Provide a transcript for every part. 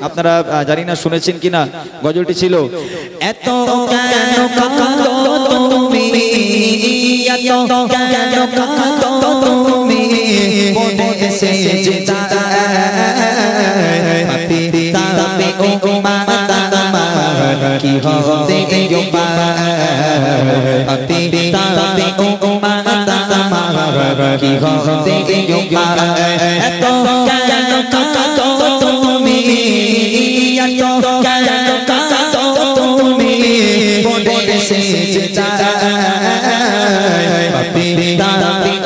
আপনারা জানি না শুনেছেন কিনা, গজলটি ছিল এত কেন কাঁদো তুমি, এত কেন কাঁদো তুমি, পড়ে এসেছে তাতে ও মাতা আমার কি হবে গো তাতে ও মাতা আমার কি হবে গো এত কেন কাঁদো তুমি, এত কেন কাঁদো তুমি, পড়ে এসেছে তাতে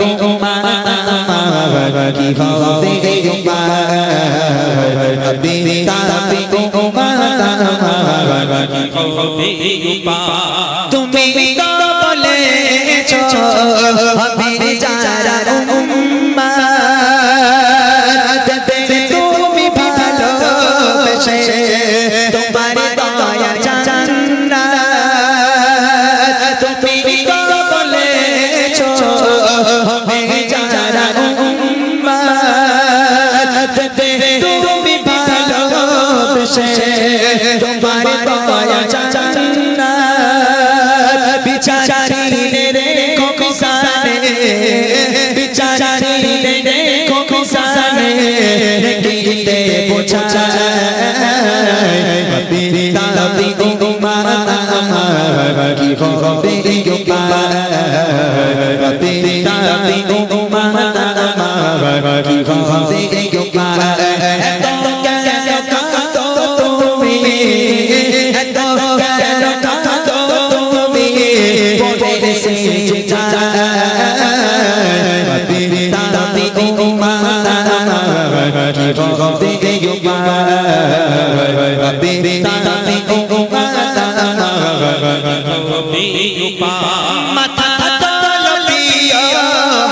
ও মাতা আমার কি হবে গো তুমি তো বলেছ হবে যারা উম্মত, তুমি ভালোবেসে তোমার দয়া জান্নাত, তুমি তো বলেছ হবে যারা উম্মত, তুমি ভালোবেসে তোমার দয়া জান্নাত, বিচারিলে রেখো কিসানে, বিচারিলে রেখো কিসানে, রেখিতে বোঝায় তাতে ও মাতা আমার কি হবে গো তাতে ও মাতা আমার কি হবে গো এত কেন কাঁদো তুমি, এত কেন কাঁদো তুমি, পড়ে এসেছে তাতে ও মাতা আমার কি হবে গো তাতে ও মাতা আমার কি হবে গো মাথা তোলো প্রিয়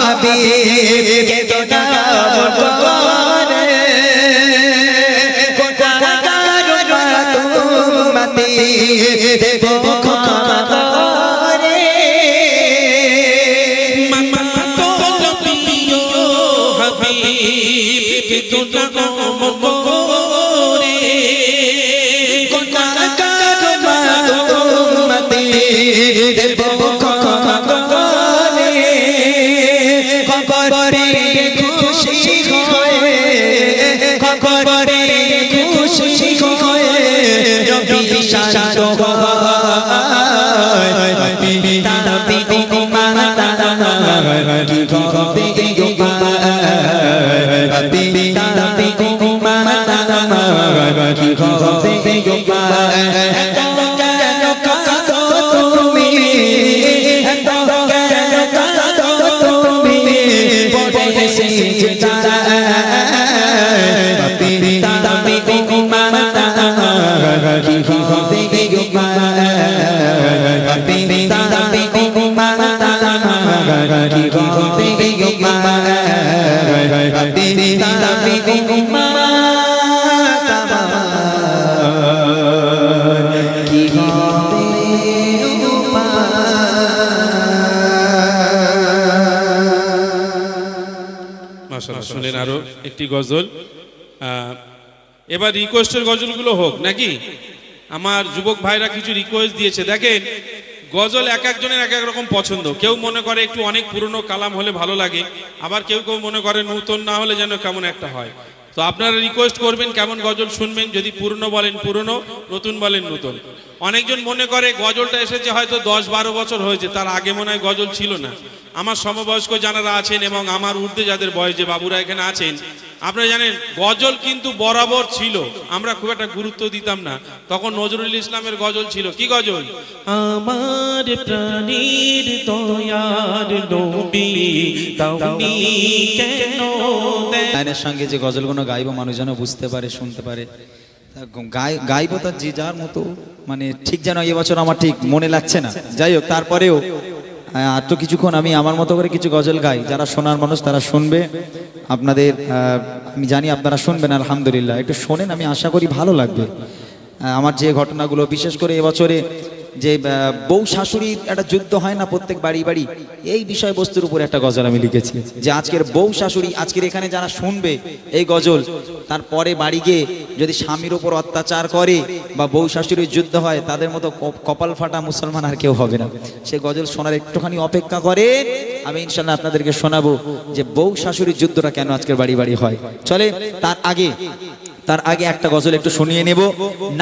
হাবিব কেঁদো না মনে, দেবো খবরে মাথা তোলো প্রিয় হাবিব কেঁদো না মনে, দেবো খবরে খবরে খুশি হয়ে, খবরে খুশি হয়ে রবি শান্ত হয় তাতে ও মাতা আমার কি হবে গো তাতে ও মাতা আমার কি হবে গো এত কেন কাঁদো তুমি, এত কেন কাঁদো তুমি, পড়ে এসেছে তাতে ও মাতা আমার কি হবে গো তাতে ও মাতা আমার কি হবে গো তাতে ও মাতা আমার কি হবে গো। মাশাআল্লাহ, শুনলেন আরো একটি গজল। এবার রিকোয়েস্টের গজলগুলো হোক নাকি? আমার যুবক ভাইরা কিছু রিকোয়েস্ট দিয়েছে। দেখেন, গজল এক একজনের এক এক রকম পছন্দ। কেউ মনে করে একটু অনেক পুরনো কালাম হলে ভালো লাগে, আবার কেউ কেউ মনে করে নতুন না হলে যেন কেমন একটা হয়। তো আপনারা রিকোয়েস্ট করবেন কেমন গজল শুনবেন, যদি পুরনো বলেন পুরনো, নতুন বলেন নতুন। অনেকজন মনে করে গজলটা এসেছে হয়তো 10-12 বছর হয়েছে, তার আগে মনে হয় গজল ছিল না। আমার সমবয়স্ক যারা আছেন এবং আমার ঊর্ধ্বে যাদের বয়স, যে বাবুরা এখানে আছেন, আপনারা জানেন গজল কিন্তু বরাবর ছিল, আমরা খুব একটা গুরুত্ব দিতাম না। তখন নজরুল ইসলামের গজল ছিল। কি গজল? আমার প্রাণীর দয়ার নবী তাওনি কেন গানের সঙ্গে যে গজলগুলো গাইবো মানুষ যেন বুঝতে পারে, শুনতে পারে, গাইবো তার যে যার মতো, মানে ঠিক যেন এবছর আমার ঠিক মনে লাগছে না। যাই হোক, তারপরেও আর তো কিছুক্ষণ আমি আমার মতো করে কিছু গজল গাই, যারা শোনার মানুষ তারা শুনবে। আপনাদের আমি জানি আপনারা শুনবেন, আলহামদুলিল্লাহ। একটু শোনেন, আমি আশা করি ভালো লাগবে। আমার যে ঘটনাগুলো, বিশেষ করে এবছরে যে বউ শাশুড়ির একটা যুদ্ধ হয় না প্রত্যেক বাড়ি বাড়ি, এই বিষয়বস্তুর উপর একটা গজল আমি লিখেছি যে আজকের বউ শাশুড়ি, আজকের এখানে যারা শুনবে এই গজল, তারপরে বাড়ি গিয়ে যদি স্বামীর উপর অত্যাচার করে বা বউ শাশুড়ির যুদ্ধ হয়, তাদের মতো কপাল ফাটা মুসলমান আর কেউ হবে না। সে গজল শোনার একটুখানি অপেক্ষা করে, আমি ইনশাল্লাহ আপনাদেরকে শোনাবো যে বউ শাশুড়ির যুদ্ধটা কেন আজকের বাড়ি বাড়ি হয়। চলে তার আগে একটা গজল একটু শুনিয়ে নেব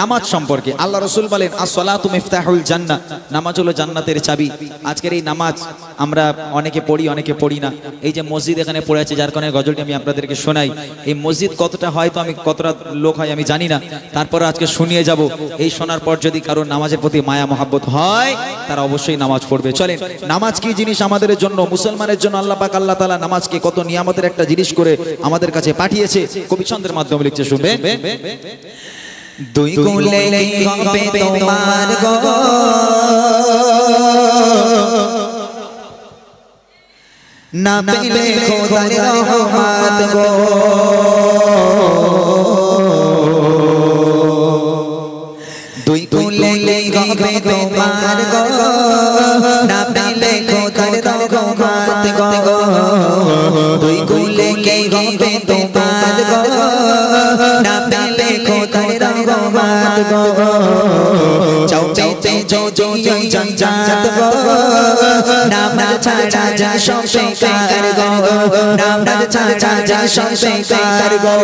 নামাজ সম্পর্কে। আল্লাহ রাসূল বলেন as-সালাতু মিফতাহুল জান্নাহ, নামাজ হলো জান্নাতের চাবি। আজকের এই নামাজ আমরা অনেকে পড়ি অনেকে পড়ি না। এই যে মসজিদ এখানে পড়ে আছে, যার কারণে গজলটি আমি আপনাদেরকে শোনাই। এই মসজিদ কতটা হয়তো আমি কতটা লোক হয় আমি জানি না, তারপরে আজকে শুনিয়ে যাব। এই শোনার পর যদি কারো নামাজের প্রতি মায়া মহাব্বত হয়, তারা অবশ্যই নামাজ পড়বে। চলেন, নামাজ কি জিনিস আমাদের জন্য, মুসলমানের জন্য আল্লাহ পাক আল্লাহ তাআলা নামাজকে কত নিয়ামতের একটা জিনিস করে আমাদের কাছে পাঠিয়েছে, কবি ছন্দের মাধ্যমে লিখছে, শুনবে। দুই কুলে কি হবে তোমার গো, না পেলে খোদার রহমত গো, দুই কুলে কি হবে তোমার গো, না পেলে খোদার রহমত গো, দুই কুলে কি হবে তোমার গো, না পেলে খোদার রহমত গো, চাইতে যদি জান্নাত গো, নাম ছাড়া যা সব বেকার গো, নাম ছাড়া যা সব বেকার গো,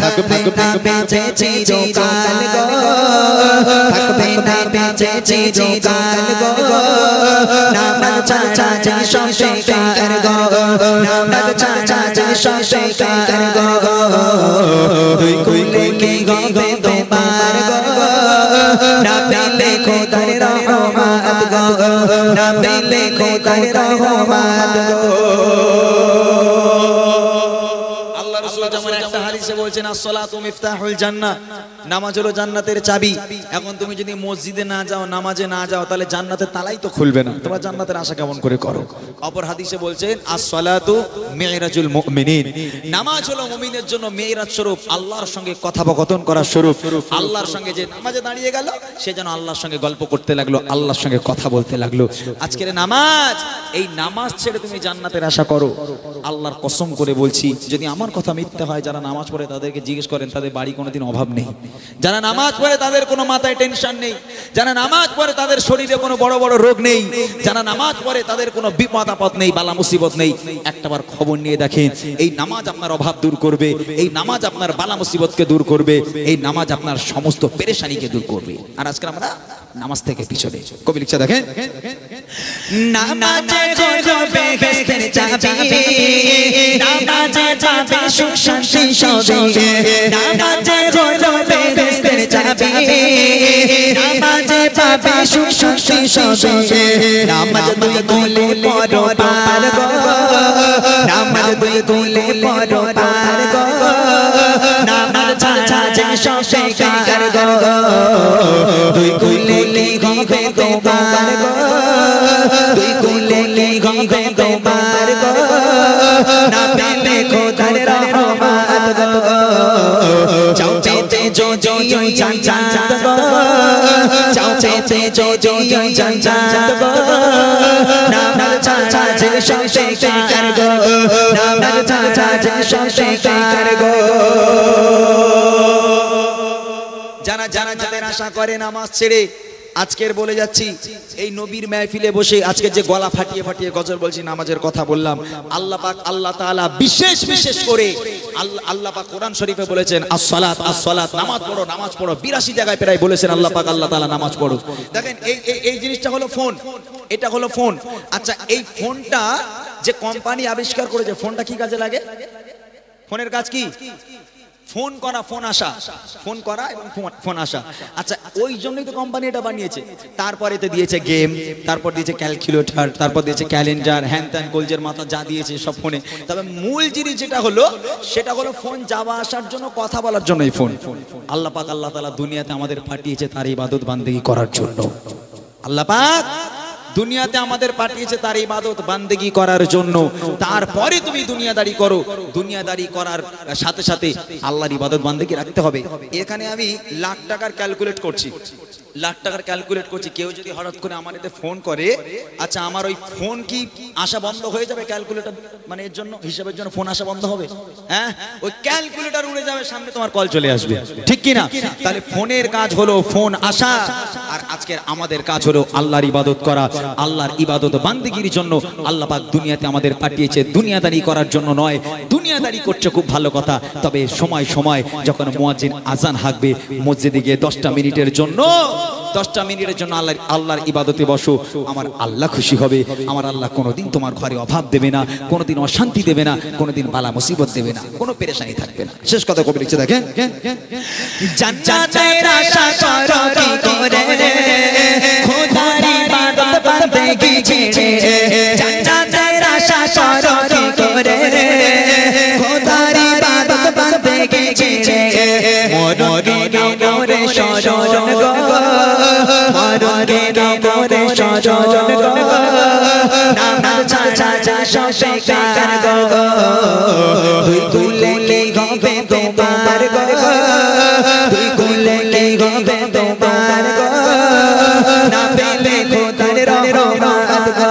থাকবে না বেঁচে চিরকাল গো, থাকবে না বেঁচে চিরকাল গো, নাম ছাড়া যে সব বেকার গো, নাম ছাড়া যে সব বেকার গো, দুই কুলে কি হবে তোমার গো, না পেলে খোদার রহমত গো, না পেলে খোদার রহমত গো। বলছেন as-সালাতু মিফতাহুল জান্নাহ, নামাজ হলো জান্নাতের চাবি। এখন তুমি যদি মসজিদে না যাও, নামাজে না যাও, তাহলে জান্নাতের তালাই তো খুলবে না। তোমরা জান্নাতের আশা কেমন করে করো? অপর হাদিসে বলছেন as-সালাতু মিরাজুল মুমিনিন, নামাজ হলো মুমিনের জন্য মেরাজ স্বরূপ, আল্লাহর সঙ্গে কথোপকথন করার স্বরূপ। আল্লাহর সঙ্গে যে নামাজে দাঁড়িয়ে গেল, সে যেন আল্লাহর সঙ্গে গল্প করতে লাগলো, আল্লাহর সঙ্গে কথা বলতে লাগলো। আজকের নামাজ, এই নামাজ ছেড়ে তুমি জান্নাতের আশা করো, আল্লাহর কসম করে বলছি, যদি আমার কথা মিথ্যা হয়, যারা নামাজ পড়ে তাদেরকে জিজ্ঞেস করেন, তাদের বাড়ি কোনোদিন অভাব নেই। যারা নামাজ পড়ে তাদের কোনো মাথায় টেনশন নেই, যারা নামাজ পড়ে তাদের শরীরে কোনো বড় বড় রোগ নেই, যারা নামাজ পড়ে তাদের কোনো বিপদ আপদ নেই, বালা মুসিবত নেই। একটাবার খবর নিয়ে দেখেন, এই নামাজ আপনার অভাব দূর করবে, এই নামাজ আপনার বালা মুসিবতকে দূর করবে, এই নামাজ আপনার সমস্ত পেরেশানিকে দূর করবে। আর আজকে আমরা নামাজ থেকে পিছনে, কবি লিখছে দেখেন, নামাজে গজবে বেহেশতের চাবি, নামাজে পাবে সুখ শান্তি সবে, নামাজে গজবে বেহেশতের চাবি, নামাজে পাবে সুখ শান্তি সবে, নামাজ দুই কুলে পড়ো পার গো, নামাজ দুই কুলে পড়ো পার গো, নামাজ ছাড়া যে সব বেকার গো, দুই কুলে কি হবে তোমার গো, দুই কুলে কি হবে তোমার গো, না পেলে খোদার রহমত গো, চাইতে যদি জান্নাত গো, চাইতে যদি জান্নাত গো, নাম ছাড়া যে সব বেকার গো, নাম ছাড়া যে সব বেকার গো। যারা যাদের আশা করে নামাজ ছেড়ে, আজকের বলে যাচ্ছি, এই নবীর মাহফিলে বসে আজকে যে গলা ফাটিয়ে ফাটিয়ে গজল বলছি, নামাজের কথা বললাম, আল্লাহ পাক আল্লাহ তাআলা বিশেষ করে আল্লাহ পাক কোরআন শরীফে বলেছেন as-সালাত as-সালাত, নামাজ পড়ো নামাজ পড়ো। 82 জায়গায় প্রায় বলেছেন আল্লাহ পাক আল্লাহ তাআলা নামাজ পড়ো। দেখেন এই জিনিসটা হলো ফোন, এটা হলো ফোন। আচ্ছা, এই ফোনটা যে কোম্পানি আবিষ্কার করেছে, ফোনটা কি কাজে লাগে? ফোনের কাজ কি? ফোন করা, ফোন আসা, ফোন করা এবং ফোন আসা। আচ্ছা, ওই জন্যই তো কোম্পানি এটা বানিয়েছে। তারপরে তো দিয়েছে গেম, তারপর দিয়েছে ক্যালকুলেটর, তারপর দিয়েছে ক্যালেন্ডার, হ্যান ত্যান কলজের মাথা যা দিয়েছে সব ফোনে। তবে মূল জিনিস যেটা হলো সেটা হলো ফোন যাওয়া আসার জন্য, কথা বলার জন্যই ফোন। আল্লাহ পাক আল্লাহ তাআলা দুনিয়াতে আমাদের পাঠিয়েছে তার ইবাদত বান্দেগি করার জন্য। আল্লাহ পাক দুনিয়াতে আমাদের পাঠিয়েছে তার ইবাদত বান্দেগি করার জন্য। তারপরে তুমি দুনিয়াদারি করো, দুনিয়াদারি করার সাথে সাথে আল্লাহর ইবাদত বান্দেগি রাখতে হবে। এখানে আমি লাখ টাকার ক্যালকুলেট করছি, লাখ টাকার ক্যালকুলেট করছি। কেউ যদি হঠাৎ করে আমার এতে ফোন করে, আচ্ছা আমার ওই ফোন কি আসা বন্ধ হয়ে যাবে? ক্যালকুলেটর মানে এর জন্য, হিসাবের জন্য ফোন আসা বন্ধ হবে? হ্যাঁ, ওই ক্যালকুলেটর উড়ে যাবে, সামনে তোমার কল চলে আসবে, ঠিক কি না? তাহলে ফোনের কাজ হলো ফোন আসা, আর আজকের আমাদের কাজ হলো আল্লাহর ইবাদত করা। আল্লাহর ইবাদত বান্দেগির জন্য আল্লাহ পাক দুনিয়াতে আমাদের পাঠিয়েছে, দুনিয়াদারি করার জন্য নয়। দুনিয়াদারি করছে খুব ভালো কথা, তবে সময় সময় যখন মুয়াজ্জিন আজান হাঁকবে মসজিদে গিয়ে 10টা মিনিটের জন্য, 10টা মিনিটের জন্য আল্লাহর ইবাদতে বসো। আমার আল্লাহ খুশি হবে। আমার আল্লাহ কোনোদিন তোমার ঘরে অভাব দেবে না, কোনোদিন অশান্তি দেবে না, কোনোদিন বালা মুসিবত দেবে না, কোনো পেরেশানি থাকবে না। শেষ কথা কবি লিখছে, দেখেন, জান্নাতের আশা করো কি করে খোদার ইবাদত বান্দেগি ছেড়ে, জান্নাতের আশা করো কি করে খোদার ইবাদত বান্দেগি ছেড়ে, মরণে নরে শরণ গো, মরণে নরে শরণ গো, নাম ছাড়া সব বেকার গো, তুই তুলে কে হবে তোমার গো, তুই তুলে কে হবে তোমার গো, না পেলে খোদার রহমত গো,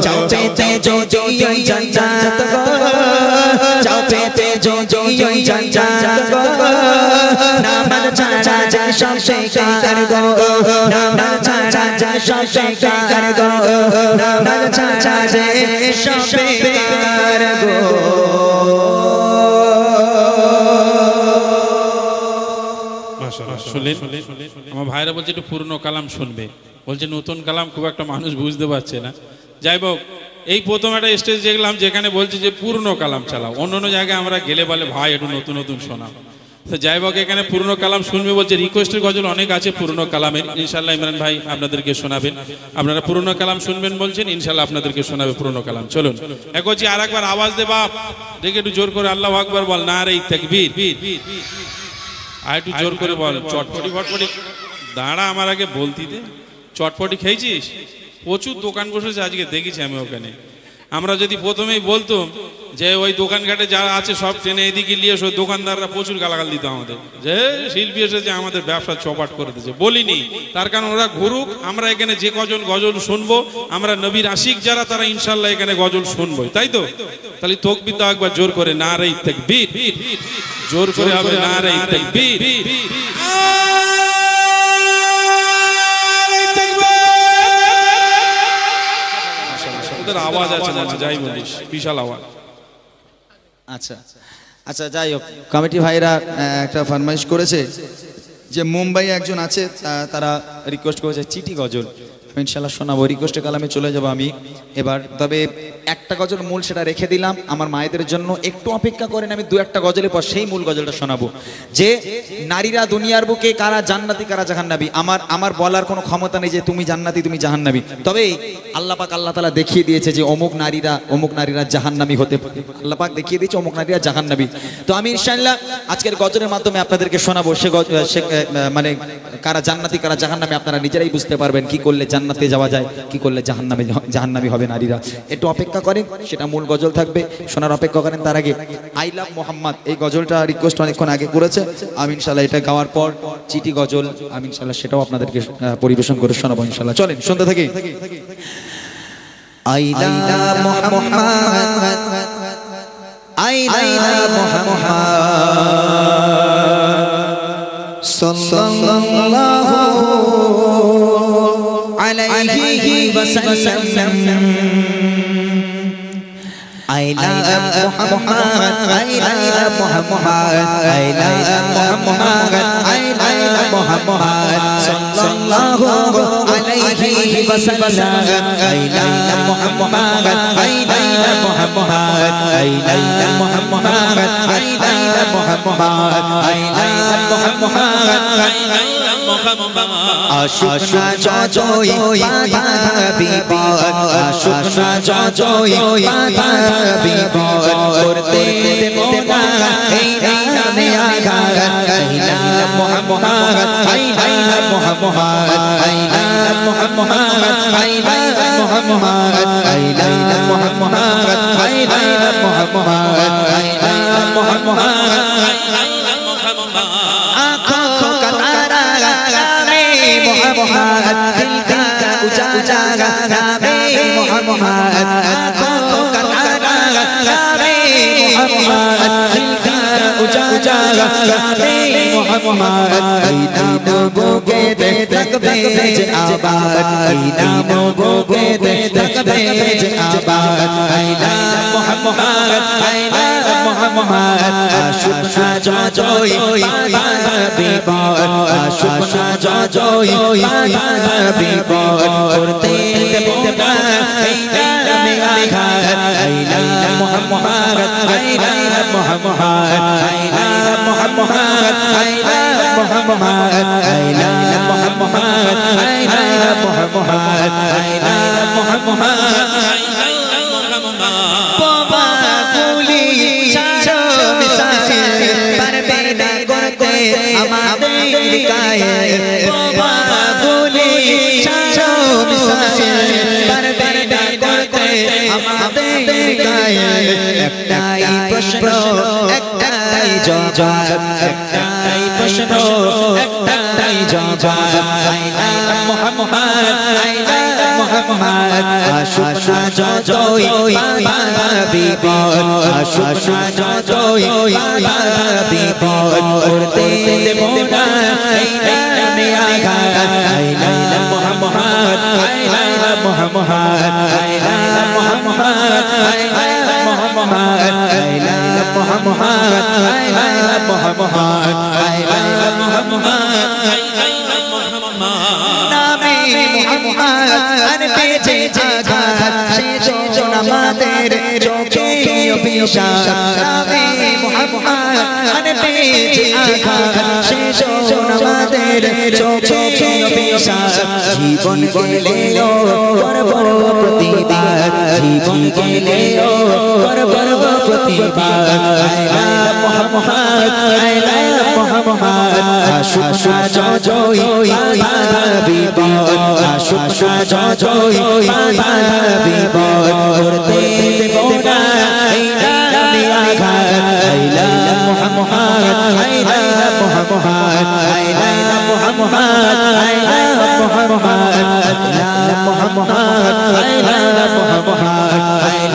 চাও পেতে যদি ওই জান্নাত গো, চাও পেতে যদি ওই জান্নাত গো, নাম ছাড়া সব বেকার গো, নাম ছাড়া সব বেকার গো, নাম ছাড়া সব বেকার গো। শুনলেন? আমার ভাইরা বলছে একটু পুরনো কালাম শুনবে, বলছে নতুন কালাম খুব একটা মানুষ বুঝতে পারছে না। যাই হোক, এই প্রথম একটা স্টেজ দেখলাম যেখানে বলছে যে পুরনো কালাম চালাও। অন্য অন্য জায়গায় আমরা গেলে বলে ভাই একটু নতুন নতুন শোনাও। তো যাই হোক, এখানে পুরনো কালাম শুনবে বলছে। রিকোয়েস্টের গজল অনেক আছে পুরনো কালামের, ইনশাল্লাহ ইমরান ভাই আপনাদেরকে শোনাবেন। আপনারা পুরনো কালাম শুনবেন বলছেন, ইনশাল্লাহ আপনাদেরকে শোনাবে পুরনো কালাম। চলুন এক হচ্ছে আর একবার আওয়াজ দে বাপ, দেখে একটু জোর করে আল্লাহু আকবার বল, নারে তাকবীর। আর একটু জোর করে বল, চটপটি ফটপটি দাঁড়া, আমার আগে বলতি দে। চটপটি খেয়েছিস? প্রচুর দোকান বসেছে আজকে, দেখেছি আমি ওখানে। আমরা যদি প্রথমেই বলতাম যে ওই দোকানঘাটে যারা আছে সব ট্রেনে এদিকে নিয়ে এসো, দোকানদাররা প্রচুর গালাগাল দিত আমাদের, যে শিল্পী এসেছে আমাদের ব্যবসা চপাট করে দিয়েছে। বলিনি, তার কারণ ওরা ঘুরুক, আমরা এখানে যে কজন গজল শুনবো, আমরা নবীর আশিক যারা, তারা ইনশাল্লাহ এখানে গজল শুনবো, তাই তো? তাহলে তকবীর দাও একবার জোর করে, নারে তাকবীর, জোর করে হবে নারে তাকবীর। ওদের আওয়াজ আছে না, যাই বলিস, বিশাল আওয়াজ। আচ্ছা আচ্ছা, যাই হোক, কমিটি ভাইরা একটা ফরমাইশ করেছে যে মুম্বাই একজন আছে, তারা রিকোয়েস্ট করেছে চিঠি গজল। ইনশাল্লাহ শোনাবো, রিকোয়েস্টের কালামে চলে যাব আমি এবার। তবে একটা গজল মূল সেটা রেখে দিলাম আমার মায়েদের জন্য, একটু অপেক্ষা করেন, আমি দু একটা গজলের পর সেই মূল গজলটা শোনাবো। যে নারীরা দুনিয়ার বুকে কারা জান্নাতি কারা জাহান্নাবী, আমার বলার কোনো ক্ষমতা নেই যে তুমি জান্নাতি তুমি জাহান্নাবী। তবে আল্লাহ পাক আল্লাহ তাআলা দেখিয়ে দিয়েছে যে অমুক নারীরা জাহান্নামী হতে পারে। আল্লাহ পাক দেখিয়ে দিয়েছে অমুক নারীরা জাহান্নাবী। তো আমি ইনশাআল্লাহ আজকের গজলের মাধ্যমে আপনাদেরকে শোনাবো সে মানে কারা জান্নাতি কারা জাহান্নামী, আপনারা নিজেরাই বুঝতে পারবেন কি করলে জান্নাতে যাওয়া যায়, কি করলে জাহান্নামী হবে নারীরা। একটু অপেক্ষা করেন, সেটা মূল গজল থাকবে, শোনার অপেক্ষা করেন। তার আগে আই লাভ মোহাম্মদ এই গজলটা রিকোয়েস্ট অনেকক্ষণ আগে করেছে, আমি ইনশাল্লাহ এটা গাওয়ার পর চিঠি গজল আমি ইনশাল্লাহ সেটাও আপনাদেরকে পরিবেশন করে শোনাবো ইনশাল্লাহ। চলেন শুনতে থাকি। I love Mohammad, I love Mohammad সাল্লাল্লাহু আলাইহি ওয়াসাল্লাম। I love Muhammad, I love Muhammad, I love Muhammad, I love Muhammad sallallahu alayhi wa sallam. I love Muhammad, I love Muhammad, I love Muhammad, I love Mohammad আইলা মোহাম্মদ আশুক না যজই বাধা বিপদ আশুক না যজই বাধা বিপদ করতে দেব না এই নামে আঘাত আইলা মোহাম্মদ আইলা মোহাম্মদ আইলা মোহাম্মদ আইলা মোহাম্মদ আইলা মোহাম্মদ আইলা মোহাম্মদ আইলা মোহাম্মদ आँखों का तारा नामे मोहम्मद दिल का उजाला नामे मोहम्मद आँखों का तारा नामे मोहम्मद दिल का उजाला नामे मोहम्मद लोगों के तक भेज आबाद लोगों के तक भेज आबाद मोहम्मद मोहम्मद आशुक ना जजोई बाधा बिपद आशुक ना जजोई बाधा बिपद करते देब ना नामे आघात आइला मोहम्मद आइला मोहम्मद आइला मोहम्मद आइला मोहम्मद आइला मोहम्मद आइला मोहम्मद आइला मोहम्मद बाबा बोली चारो मिसाल पर बेना करते আমাদের কায়ে বাবা बोली चारो मिसाल पर बेना करते আমাদের কায়ে একটাই প্রশ্ন একটাই জবাব একটাই প্রশ্ন একটাই জবাব আইলা মোহাম্মদ আইলা মোহাম্মদ আশুক না যজোই বাধা বিপদ আশুক না যজোই বাধা বিপদ করতে দেব না এই নামে আঘাত আইলা মোহাম্মদ আইলা মোহাম্মদ আইলা মোহাম্মদ আইলা মোহাম্মদ আইলা মোহাম্মদ আইলা মোহাম্মদ আইলা মোহাম্মদ আইলা মোহাম্মদ নামে মোহাম্মদ আর পেছে আঘাত শেষ আমাদের চোখে অভিশাপ নামে মোহাম্মদ আর পেছে আঘাত শেষ আমাদের চোখে অভিশাপ জীবন গেলেও করব প্রতিবাদ জীবন গেলেও করব প্রতিবাদ আইলা মোহাম্মদ আইলা মোহাম্মদ আশুক না যজোই বাধা বিপদ আশুক না যজোই বাধা বিপদ করতে দেব না এই নামে আঘাত আইলা মোহাম্মদ আইলা মোহাম্মদ আইলা মোহাম্মদ আইলা মোহাম্মদ আইলা মোহাম্মদ আইলা মোহাম্মদ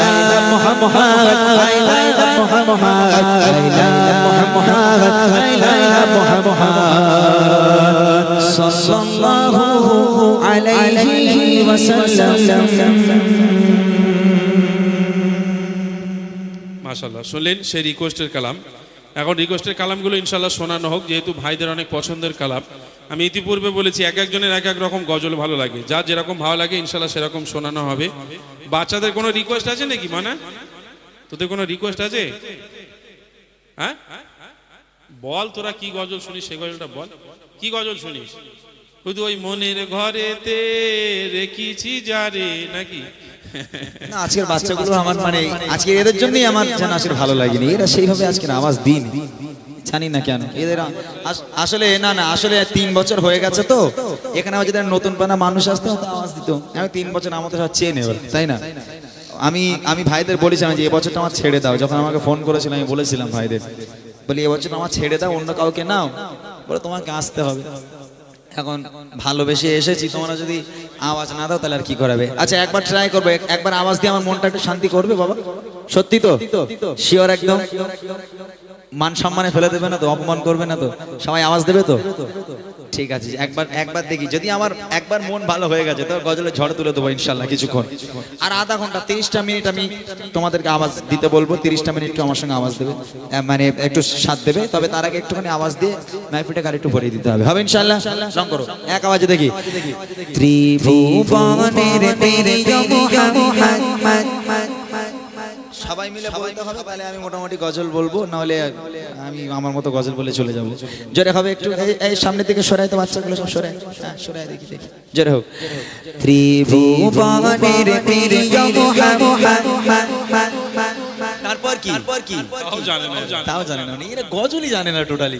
আইলা মোহাম্মদ আইলা মোহাম্মদ আইলা মোহাম্মদ আইলা মোহাম্মদ সাল্লাল্লাহু আলাইহি ওয়াসাল্লাম মাশাআল্লাহ শুনলেন সেই রিকোয়েস্টের কালাম। এখন রিকোয়েস্টের কালামগুলো ইনশাআল্লাহ শোনানো হোক, যেহেতু ভাইদের অনেক পছন্দের কালাম। আমি ইতিপূর্বে বলেছি এক একজনের এক এক রকম গজল ভালো লাগে, যার যেরকম ভালো লাগে ইনশাআল্লাহ সেরকম শোনানো হবে। বাচ্চাদের কোনো রিকোয়েস্ট আছে নাকি? মানা তোদের কোনো রিকোয়েস্ট আছে? হ্যাঁ বল, তোরা কি গজল শুনিস সেই গজলটা বল। কি গজল শুনিস? শুধু ওই মনের ঘরেতে রেখেছি যারে নাকি? না, আজকের বাচ্চাগুলো আমার মানে আজকে এদের জন্যই আমার যেন আজকে ভালো লাগেনি, এরা সেইভাবে আজকের আওয়াজ দিন জানি না কেন এদের আসলে না না আসলে 3 বছর হয়ে গেছে তো এখানে যদি নতুন পানা মানুষ আসতো আওয়াজ দিত। আমি 3 বছর আমার তো সব চেয়ে নেব, তাই না? আমি ভাইদের বলেছিলাম যে এবছরটা আমার ছেড়ে দাও। যখন আমাকে ফোন করেছিল আমি বলেছিলাম ভাইদের, বলি এবছর আমার ছেড়ে দাও, অন্য কাউকে নাও। বলে তোমাকে আসতে হবে। এখন ভালোবেসে এসেছি, তোমরা যদি আওয়াজ না দাও তাহলে আর কি করাবে? আচ্ছা একবার ট্রাই করবে, একবার আওয়াজ দিয়ে আমার মনটা একটু শান্তি করবে বাবা? সত্যি তো? শিওর একদম? মান সম্মানে ফেলে দেবে না তো? অপমান করবে না তো? সবাই আওয়াজ দেবে তো? ঠিক আছে, একবার দেখি। যদি আমার একবার মন ভালো হয়ে গেছে তো গজলের ঝড় তুলে দেবো ইনশাল্লাহ কিছুক্ষণ। আর আধা ঘন্টা 30টা মিনিট আমি তোমাদেরকে আওয়াজ দিতে বলবো। 30টা মিনিট একটু আমার সঙ্গে আওয়াজ দেবে, মানে একটু সাথ দেবে। তবে তার আগে একটুখানি আওয়াজ দিয়ে মাইফিটা আর একটু ভরিয়ে দিতে হবে। হবে ইনশাল্লাহ? রং করো এক আওয়াজে দেখি। ত্রিভুবনের প্রিয় মুহাম্মদ সবাই মিলে বলতে হবে, তাহলে আমি মোটামুটি গজল বলবো, নাহলে আমি আমার মতো গজল বলে চলে যাবো। জোরে হবে একটু, এই সামনের দিকে সরাই তো, বাচ্চাগুলো সব সরাই, হ্যাঁ সরাই, দেখি দেখি, জোরে হোক। ত্রিভুবনের প্রিয় মোহাম্মদ, তারপর কি? তাও জানে না, তাও জানে না, এরা গজলই জানে না, টোটালি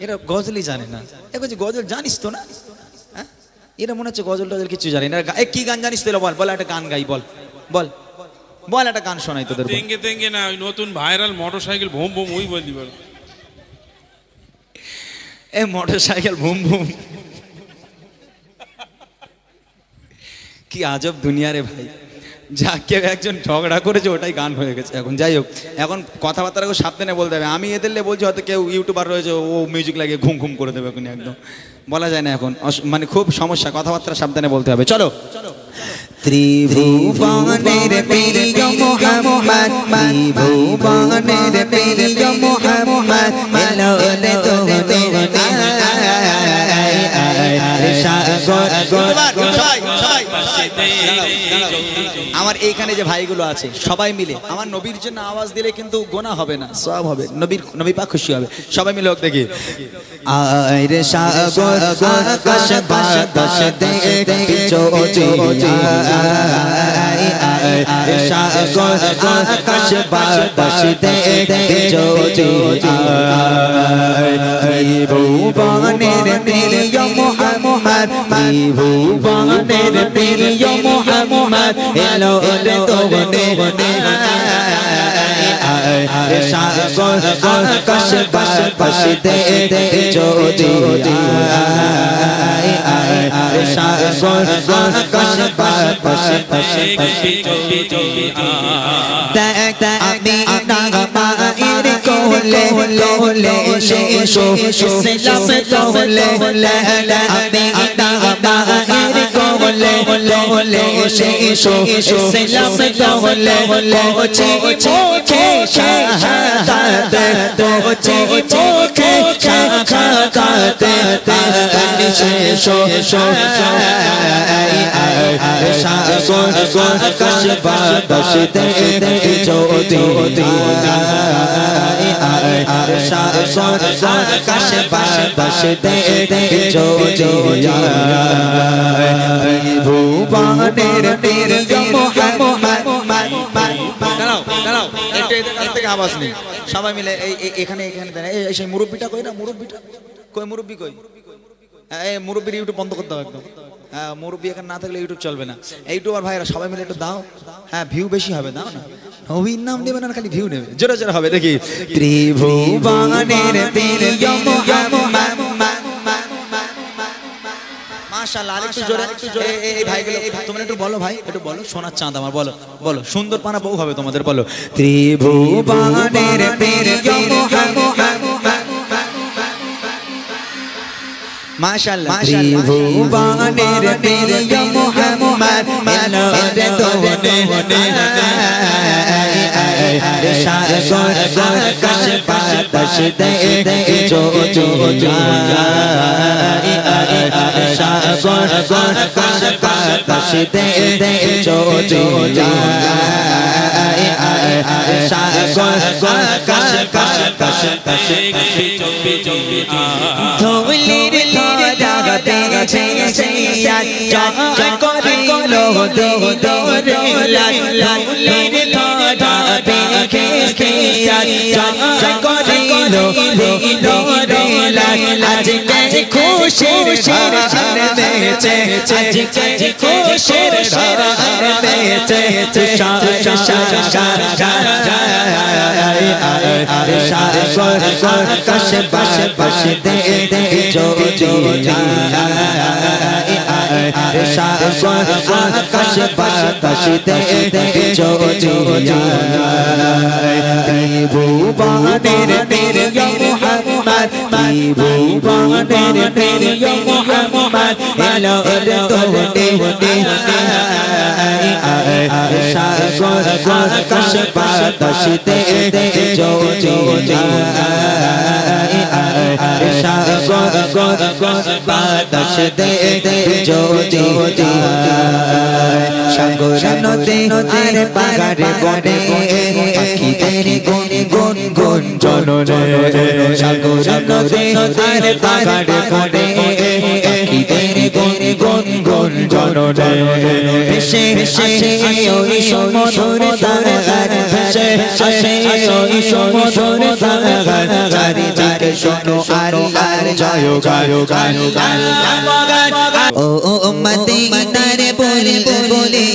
এরা গজলই জানে না। এখন গজল জানিস তো না, হ্যাঁ এরা মনে হচ্ছে গজল টজল কিছু জানে না। কি গান জানিস তোরা? বল বল, একটা গান গাই, বল বল বল, একটা গান শোনাই তোদের। তেঙ্গে তেঙ্গে না, ওই নতুন ভাইরাল মোটরসাইকেল ভোম ভোম, ওই বলতে পারো। এ মোটর সাইকেল ভুম ভুম, কি আজব দুনিয়া রে ভাই। যা কেউ একজন ঝগড়া করেছে ওটাই গান হয়ে গেছে এখন। যাই হোক, এখন কথাবার্তাকে সাবধানে বলতে হবে। আমি এদেরলে বলছি, হয়তো কেউ ইউটিউবার রয়েছে, ও মিউজিক লাগিয়ে ঘুম ঘুম করে দেবে এখন, একদম বলা যায় না এখন, মানে খুব সমস্যা, কথাবার্তা সাবধানে বলতে হবে। চলো। ত্রিভুবনের প্রিয় মোহাম্মদ, ত্রিভুবনের প্রিয় মোহাম্মদ, এলো রে তোরে আমার এইখানে যে ভাইগুলো আছে সবাই মিলে আমার নবীর জন্য আওয়াজ দিলে কিন্তু গোনা হবে না, সওয়াব হবে, নবী পাক খুশি হবে। সবাই মিলে হোক দেখি। আরে সাগর আকাশ বাতাস দেখে চোচি, আরে সাগর আকাশ বাতাস দেখে চোচি, ত্রিভুবনের প্রিয় মোহাম্মদ, ত্রিভুবনের প্রিয় মোহাম্মদ, এলো রে তোরে সাগর আকাশ বাতাস দেখে চোচি, সাগর আকাশ বাতাস দেখে চোচি, দেখ আমি নাগমায়ের কোলে কোলে এসো ইসলাম কোলে, আমি নাগমায়ের কোলে কোলে এসো ইসলাম কোলে, ওচে চোখে শাহাদাত, ওচে চোখে শাহাদাত, এসো সাগর আকাশ বাতাস দেখে চোচি, সাগর আকাশ বাতাস দেখে চোচি, ত্রিভুবনের প্রিয় মোহাম্মদ। দাঁড়াও দাঁড়াও, একটু এদের কাছ থেকে আওয়াজ নেই, সবাই মিলে এখানে এই সেই মুরব্বিটা কই না, মুরব্বিটা কই, মুরব্বি কই? এই মুরব্বির ইউটিউব বন্ধ করতে হবে একদম। হ্যাঁ, মুরব্বি এখানে না থাকলে ইউটিউব চলবে না। ইউটিউবার ভাইরা সবাই মিলে একটু দাও, হ্যাঁ ভিউ বেশি হবে, দাও না, নবীর নাম নেবে না, খালি ভিউ নেবে, জোরে জোরে হবে দেখি। ত্রিভুবনের প্রিয় মোহাম্মদ, মাশাআল্লাহ, আরেকটু জোরে, এই ভাইগুলো তোমরা একটু বলো, ভাই একটু বলো, সোনার চাঁদ আমার, বলো বলো, সুন্দর পানা বউ হবে তোমাদের, বলো। ত্রিভুবনের প্রিয় মোহাম্মদ, মাশাআল্লাহ, ত্রিভুবনের প্রিয় মোহাম্মদ, এলো রে তোরে সাগর আকাশ বাতাস দেখে চোচি, সাগর আকাশ বাতাস দেখে চোচি, সাগর আকাশ বাতাস দেখে চোচি, ধুলির ধারা দেখে জয় করিল দোরে লাল, ধুলির ধারা দেখে জয় করিল দোরে লাল, আজকে খুশির হার মেচে, আজকে খুশির হার মেচে, সাগর আকাশ বাতাস দেখে চোচি, সাগর আকাশ বাতাস দেখে চোচি, ত্রিভুবনের প্রিয় মোহাম্মদ, ত্রিভুবনের প্রিয় মোহাম্মদ, এলো রে তোরে সাগর আকাশ বাতাস দেখে চোচি, সাগর বাতাস দেখে চোচি, সাগর নদী আর পাহাড়ে বনে পাখিদের গুন গুন গুন জনরে সাগর নদী আর পাহাড়ে বনে পাখিদের গুন গুন গুন জনরে ভেসে ভেসে ওই সমুদ্র তারার ভেসে ভেসে ওই সমুদ্র তারার চারিদিকে শোনো আল্লাহর জয় গায় গায় ও ও মদিনার বলে বলে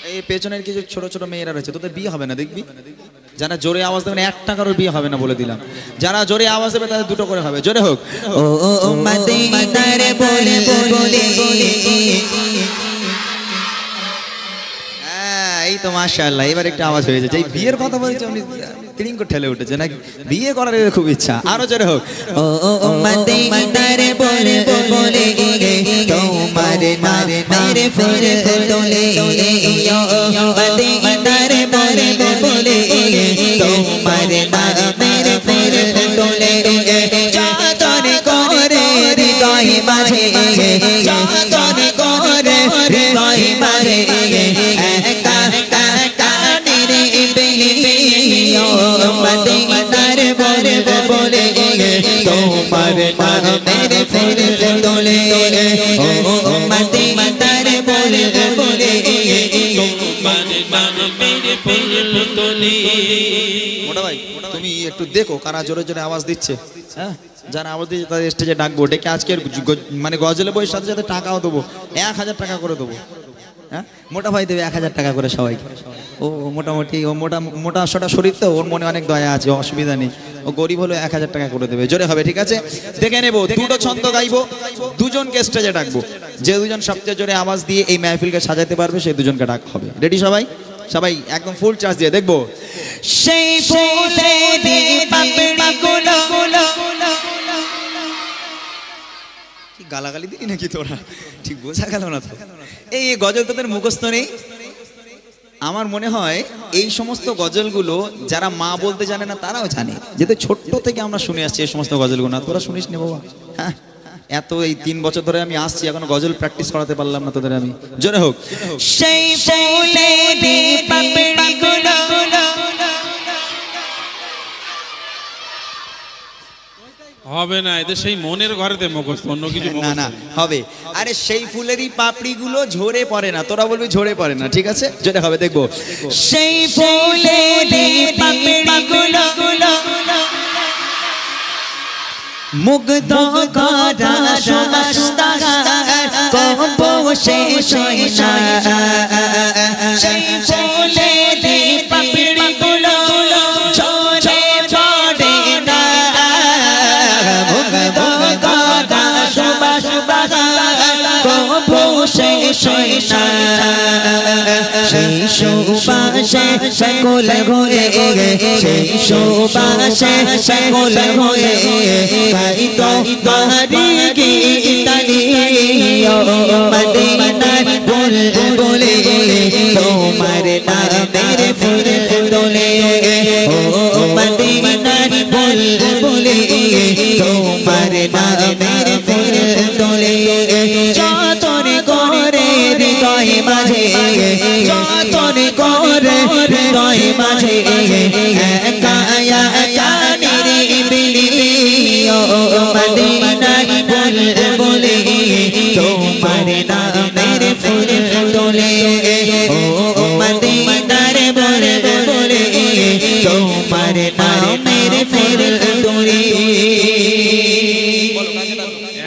এই পেছনের কিছু ছোট ছোট মেয়েরা রয়েছে, তোদের বিয়ে হবে না দেখবি। যারা জোরে আওয়াজ দেবে না একটা কারোর বিয়ে হবে না বলে দিলাম। যারা জোরে আওয়াজ দেবে তাদের দুটো করে হবে, জোরে হোক। ও ও মদিনার বলে বলে এই তো মাশাআল্লাহ, এবার একটা আওয়াজ হয়ে যাচ্ছে। এই বিয়ের কথা বলছে উনি তিরিং করে ঠেলে উঠেছে নাকি, বিয়ে করার খুব ইচ্ছা। আরো জোরে হোক। ও ও মদিনার বলে বলে তোমার নারে ফিরে তোলে মদিনার বলে বলে তোমার নারে ফিরে তোলে চাঁদন করে হৃদয় মাঝে চাঁদন করে হৃদয় মাঝে একা একা নিরে বেলিও মদিনার বলে বলে তোমার নারে ফিরে তোলে ও মদিনার বলে বলে মোটা ভাই তুমি একটু দেখো কারা জোরে জোরে আওয়াজ দিচ্ছে। হ্যাঁ, যারা আওয়াজ দিচ্ছে তাদের স্টেজে ডাকবো, ডেকে আজকের মানে গজলে বইয়ের সাথে সাথে টাকাও দেবো, 1000 টাকা করে দেবো। হ্যাঁ, মোটা ভাই দেবে 1000 টাকা করে সবাইকে। ও মোটামুটি ও মোটা সোটা শরীর তো, ওর মনে অনেক দয়া আছে, অসুবিধা নেই। ও গরিব হলে 1000 টাকা করে দেবে, জোরে হবে, ঠিক আছে। দেখে নেবো, দুটো ছন্দ গাইবো, দুজনকে স্টেজে ডাকবো। যে দুজন সবচেয়ে জোরে আওয়াজ দিয়ে এই মাহফিলকে সাজাতে পারবে সেই দুজনকে ডাক হবে। রেডি সবাই? সবাই একদম ফুল চার্জ দিয়ে দেখবো। সেই ফুলেরি পাপড়িগুলো কি গালাগালি দিলি নাকি তোরা? ঠিক বোঝা গেল না তো। এই গজল তোদের মুখস্থ নেই? আমার মনে হয় এই সমস্ত গজলগুলো যারা মা বলতে জানে না তারাও জানে, যেহেতু ছোট্ট থেকে আমরা শুনে আসছি এই সমস্ত গজলগুলো। না তোরা শুনিস নি বাবা? হ্যাঁ, এত এই 3 বছর ধরে আমি আসছি, এখনো গজল প্র্যাকটিস করাতে পারলাম না তোদের আমি। জোরে হোক। সেই ফুলেরি পাপড়িগুলো হবে না, এদের সেই মনের ঘরেতে মুখস্থ, অন্য কিছু না মুখস্থ না নেই। হবে। আরে সেই ফুলেরই পাপড়িগুলো ঝরে পড়ে না, তোরা বলবি ঝরে পড়ে না, ঠিক আছে? জোরে হবে, দেখবো। সেই ফুলেরি পাপড়িগুলো মুগ্ধ করা সুবাস্তার কবসে শৈশা সেই ফুলেরি পাপড়িগুলো ঝরে পড়ে না মুগ্ধ করা সুবাস্তার কবসে শৈশা সেই সুবাসে সকল হয়ে সেই সুবাসে সকল হয়ে গাইতো বাহারি গীতালি ও মদিনার বলে বলে তোমার নামের ফুল তোলে ও মদিনার বলে বলে তোমার নামের ফুল তোলে যতন করে হৃদয় মাঝে যতন করে হৃদয় মাঝে একা একা নিরিবিলি ও মদিনার বলে বলে তোমার নামের ফুল তোলে ও মদিনার বলে বলে তোমার নামের ফুল তোলে।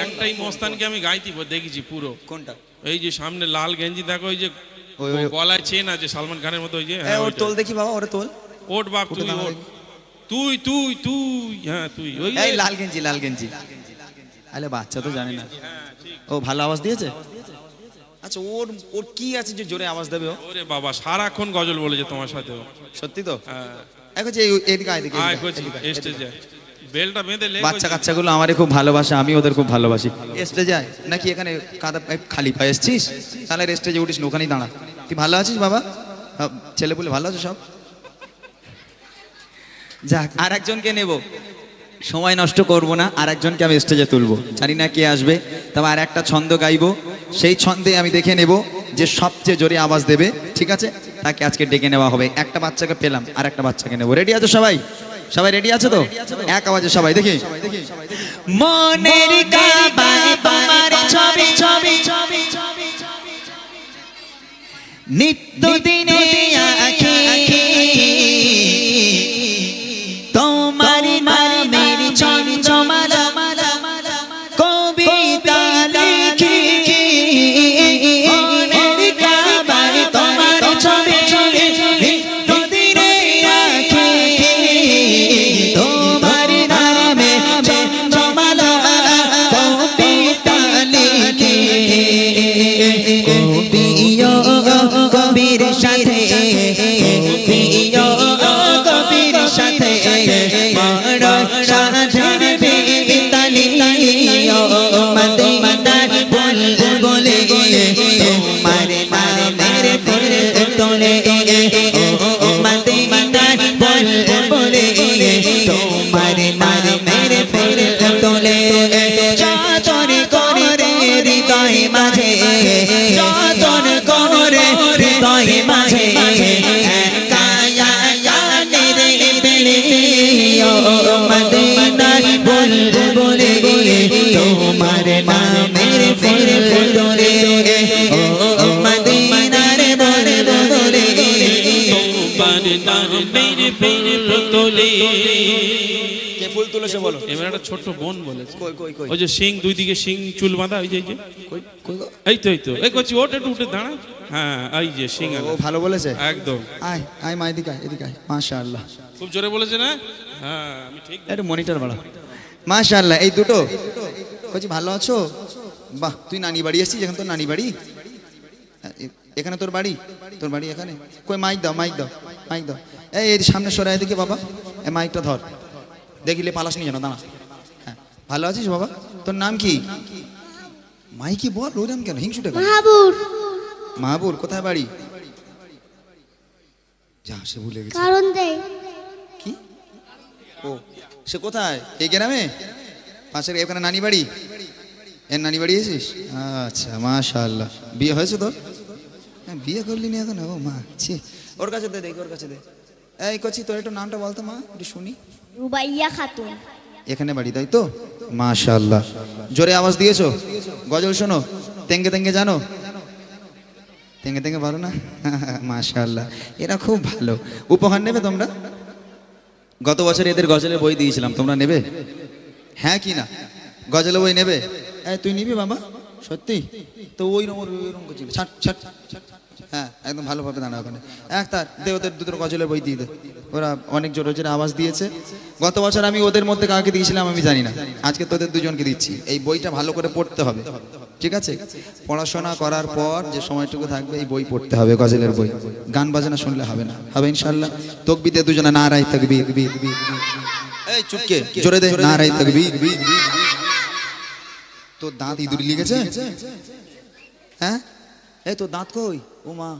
একটাই মস্তানকে আমি গাইতিব দেখেছি পুরো। কোনটা? এই যে সামনে লাল গেঞ্জি দেখো, ওই যে ওই- গলায় চেন আছে সালমান খানের মতো, ওই যে হ্যাঁ, ওর তোল দেখি বাবা, ওরে তোল। ওট বাপ তুই ওটা ওট, তুই তুই তুই হ্যাঁ তুই ওই যে- এই লাল গেঞ্জি, লাল গেঞ্জি। আরে বাচ্চা তো জানে না। ও ভালো আওয়াজ দিয়েছে। আচ্ছা, ওর ওর কি আছে যে জোরে আওয়াজ দেবে ও? ওরে বাবা সারাক্ষণ গজল বলেছে তোমার সাথে ও। সত্যি তো? হ্যাঁ, এখন যে এদিকে এদিকে আয় করছি স্টেজে বেলটা বেঁধে লে বাচ্চা কাচ্চাগুলো আমারে খুব ভালোবাসে, আমি ওদের খুব ভালোবাসি। স্টেজে যায় নাকি এখানে কাদা খালি পায়ে এসছিস? তাহলে স্টেজে উঠিস না, ওখানেই দাঁড়া। তুই ভালো আছিস বাবা? ছেলে বলে ভালো আছে সব? যাক, আর একজনকে নেব, সময় নষ্ট করব না। আর একজনকে আমি স্টেজে তুলবো, জানি না কে আসবে, তবে আর একটা ছন্দ গাইবো। সেই ছন্দে আমি দেখে নেব যে সবচেয়ে জোরে আওয়াজ দেবে, ঠিক আছে, তাকে আজকে ডেকে নেওয়া হবে। একটা বাচ্চাকে পেলাম, আর একটা বাচ্চাকে নেব। রেডি আছো সবাই? সবাই রেডি আছে তো? এক আওয়াজে সবাই দেখি। মনের কাবায় তোমার ছবি ছবি নিত্য দিনে আঁখি তোমার নামের চঞ্চমালা কবিতা লিখি মনের কাবায় তোমার ছবি নিত্য দিনে আঁখি তোমার নামে চঞ্চমালা কবিতা লিখি কবির সাথে কবির সাথে বড় সাধের বেতালি মদিনার বুলবুলে তোমার নামের ফুল তোলে মদিনার বুলবুলে তোমার নামের ফুল তোলে যতন করে হৃদয় মাঝে যতন করে হৃদয় মাঝে কায়ানের বেলে মদিনার বুলবুলে তোমার নামের ফুল তোলে মদিনার বুলবুলে তোমার নামের ফুল তোলে। কে ফুল তুলেছে বলো? এবার একটা ছোট্ট বোন বলেছে, কই কই কই ওই যে সিং দুই দিকে সিং চুল বাঁধা, ওই যে এই যে কই কই গো? এই তো এই করছি, ওটা একটু উঠে দাঁড়া। হ্যাঁ এই যে সিং ও ভালো বলেছে। একদম আয় আয় মা, এদিকে আয়, এদিকে আয়। মাশাআল্লাহ, খুব জোরে বলেছে না? হ্যাঁ আমি ঠিক একটু মনিটর বাড়া। মাশাআল্লাহ, এই দুটো কইছি ভালো আছো? বাহ, তুই নানি বাড়ি এসেছিস? এখানে তোর নানি বাড়ি? এখানে তোর বাড়ি? তোর বাড়ি এখানে? কই মাইক দাও, মাইক দাও, মাইক দাও। এই এর সামনে সরে এদিকে বাবা, এই মাইকটা ধর, দেখিলে পালাস নি যেন, দাঁড়া। হ্যাঁ, ভালো আছিস বাবা? তোর নাম কি? মাইকি বল, ওরম কেন হিংসুটে কেন? মাহাবুর। মাহবুর, কোথায় বাড়ি? যা, সে ভুলে গেছে। কারণ দেয় কি? ও, সে কোথায়? এই গ্রামে? পাশের এখানে নানি বাড়ি? এর নানি বাড়ি এসেছিস? আচ্ছা, মাশাআল্লাহ। বিয়ে হয়েছে তোর? হ্যাঁ, বিয়ে করলি না এখন? ও মা, ছি, ওর কাছে দে, দেখি ওর কাছে দে। এই কচি, তোর একটু নামটা বলতো মা, একটু শুনি। রুবাইয়া খাতুন। এখানে বাড়ি, তাই তো? মাশাআল্লাহ, জোরে আওয়াজ দিয়েছো। গজল শোনো, তেঙ্গে তেঙ্গে জানো? তেঙ্গে তেঙ্গে পারো না? মাশাআল্লাহ, এরা খুব ভালো। উপহার নেবে তোমরা? গত বছর এদের গজলের বই দিয়েছিলাম, তোমরা নেবে? হ্যাঁ কি না? গজলের বই নেবে? এই তুই নিবি বাবা? সত্যি তো? ওই রকম করছিল, ছাট ছাট। হ্যাঁ, একদম ভালোভাবে দাঁড়া ওখানে। তার দে, ওদের দুটো গজলের বই দিয়ে দে। ওরা অনেক জোরে জোরে আওয়াজ দিয়েছে। গত বছর আমি ওদের মধ্যে কাকে দিয়েছিলাম আমি জানি না, আজকে তোদের দুজনকে দিচ্ছি। এই বইটা ভালো করে পড়তে হবে, ঠিক আছে? পড়াশোনা করার পর যে সময়টুকু থাকবে এই বই পড়তে হবে, গজলের বই। গান বাজনা শুনলে হবে না, হবে ইনশাআল্লাহ? তকবীর দে দুজনে, নারায়ে তাকবীর। এই চুপকে জোরে দে, নারায়ে তাকবীর। তোর দাঁত ইঁদুর লেগেছে? হ্যাঁ, এই তোর দাঁত কই? ও মা,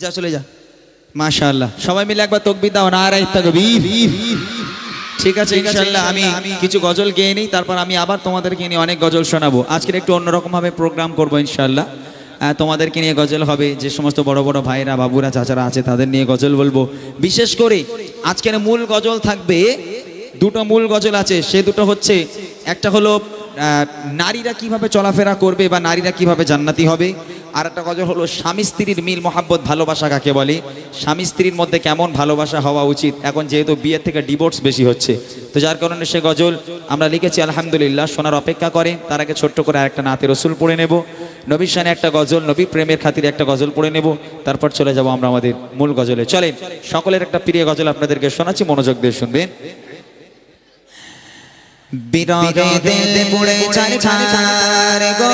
যা চলে যা। মাশাআল্লাহ, সবাই মিলে একবার তাকবীর দাও, নারায়ে তাকবীর। ঠিক আছে, ইনশাআল্লাহ আমি কিছু গজল গেয়ে নিই, তারপর আমি আবার তোমাদেরকে নিয়ে অনেক গজল শোনাবো। আজকের একটু অন্যরকম ভাবে প্রোগ্রাম করবো ইনশাআল্লাহ। তোমাদেরকে নিয়ে গজল হবে, যে সমস্ত বড় বড় ভাইরা বাবুরা চাচারা আছে তাদের নিয়ে গজল বলবো। বিশেষ করে আজকের মূল গজল থাকবে, দুটো মূল গজল আছে। সে দুটো হচ্ছে, একটা হলো নারীরা কিভাবে চলাফেরা করবে বা নারীরা কিভাবে জান্নাতি হবে, আর একটা গজল হলো স্বামী স্ত্রীর মিল মহাব্বত, ভালোবাসা কাকে বলে, স্বামী স্ত্রীর মধ্যে কেমন ভালোবাসা হওয়া উচিত। এখন যেহেতু বিয়ের থেকে ডিভোর্স বেশি হচ্ছে, তো যার কারণে সে গজল আমরা লিখেছি আলহামদুলিল্লাহ। শোনার অপেক্ষা করে, তার আগে ছোট্ট করে আরেকটা নাতে রসুল পড়ে নেব, নবীর শানে একটা গজল, নবী প্রেমের খাতিরে একটা গজল পড়ে নেব, তারপর চলে যাব আমরা আমাদের মূল গজলে। চলেন, সকলের একটা প্রিয় গজল আপনাদেরকে শোনাচ্ছি, মনোযোগ দিয়ে শুনবেন। বিরহে দিল পুড়ে ছারছার গো,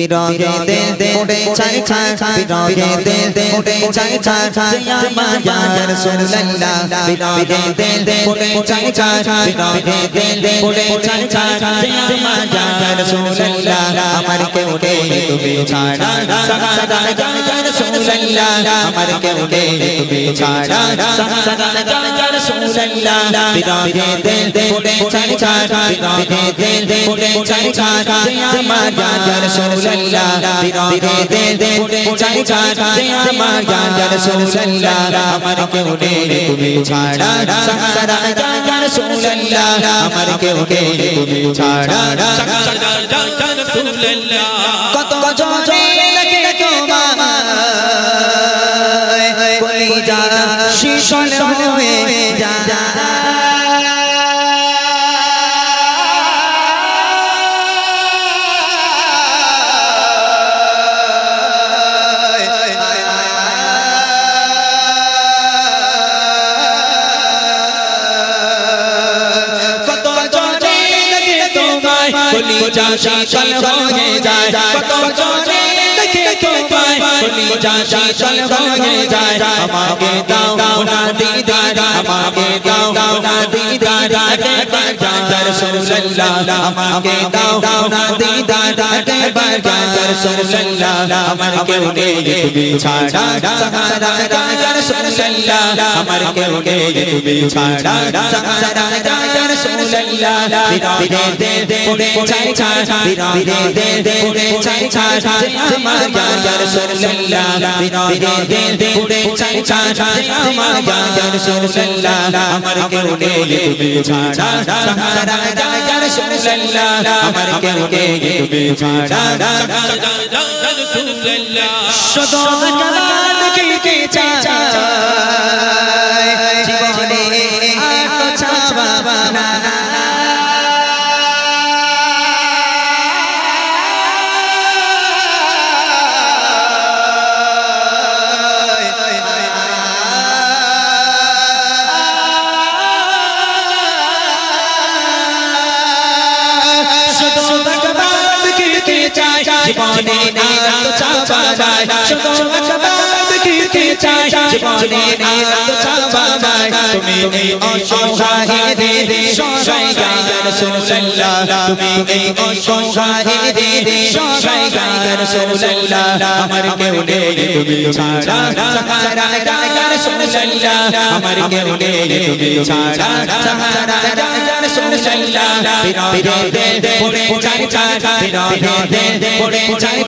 বিরহে দিল উড়ে যায় ছায় বিরহে দিল উড়ে যায় ছায় জিয়া মায়া রাসূলুল্লাহ বিরহে দিল উড়ে যায় ছায় বিরহে দিল উড়ে যায় ছায় জিয়া মায়া রাসূলুল্লাহ আমার কেউ নেই তুমি ছাড়া সাদা ইয়া রাসূলুল্লাহ আমার কেউ নেই তুমি ছাড়া সাদা ইয়া রাসূলুল্লাহ বিরহে দিল উড়ে যায় ছায় বিরহে দিল উড়ে যায় ছায় জিয়া মায়া রাসূলুল্লাহ বিরহে দিল উড়ে যায় ছায় জিয়া মায়া রাসূলুল্লাহ আমার কেউ নেই তুমি ছাড়া সাদা ইয়া রাসূলুল্লাহ আমার কেউ নেই তুমি ছাড়া কত জনে লাগে তোমায় কলিজা শীতল হয়ে যায় কলিজা শীতল হয়ে যায় কত জনে দেখে তোমায় কলিজা শীতল হয়ে যায় আমাকে দাও না দিদার আমাকে দাও না দিদার একবার ইয়া রাসূলুল্লাহ আমাকে দাও না দিদার একবার ইয়া রাসূলুল্লাহ আমার কেউ নেই তুমি ছাড়া সাহারা ইয়া রাসূলুল্লাহ আমার কেউ নেই তুমি ছাড়া সাহারা ইয়া রাসূলুল্লাহ বিরহে দিল উড়ে যায় ছায় বিরহে দিল উড়ে যায় ছায় আমার ইয়া রাসূলুল্লাহ বিরহে দিল উড়ে যায় ছায় আমার ইয়া রাসূলুল্লাহ আমার কেউ নেই তুমি ছাড়া সাহারা ইয়া রাসূলুল্লাহ আমার কেউ নেই তুমি ছাড়া শুধু কালাম কি চাই জীবনে আর তো চাওয়া না জীবনে আর তো চাওয়া যায় শুধু আকবার কি চাই জীবনে আর তো চাওয়া যায় তুমি এই অসহায়দের সহায় ইয়া রাসূলুল্লাহ তুমি এই অসহায়দের সহায় ইয়া রাসূলুল্লাহ আমার কেউ নেই তুমি ছাড়া সাহারা ইয়া রাসূলুল্লাহ আমার কেউ নেই তুমি ছাড়া সাহারা ইয়া রাসূলুল্লাহ বিরহে দিল উড়ে যায় ছায় বিরহে দিল উড়ে যায়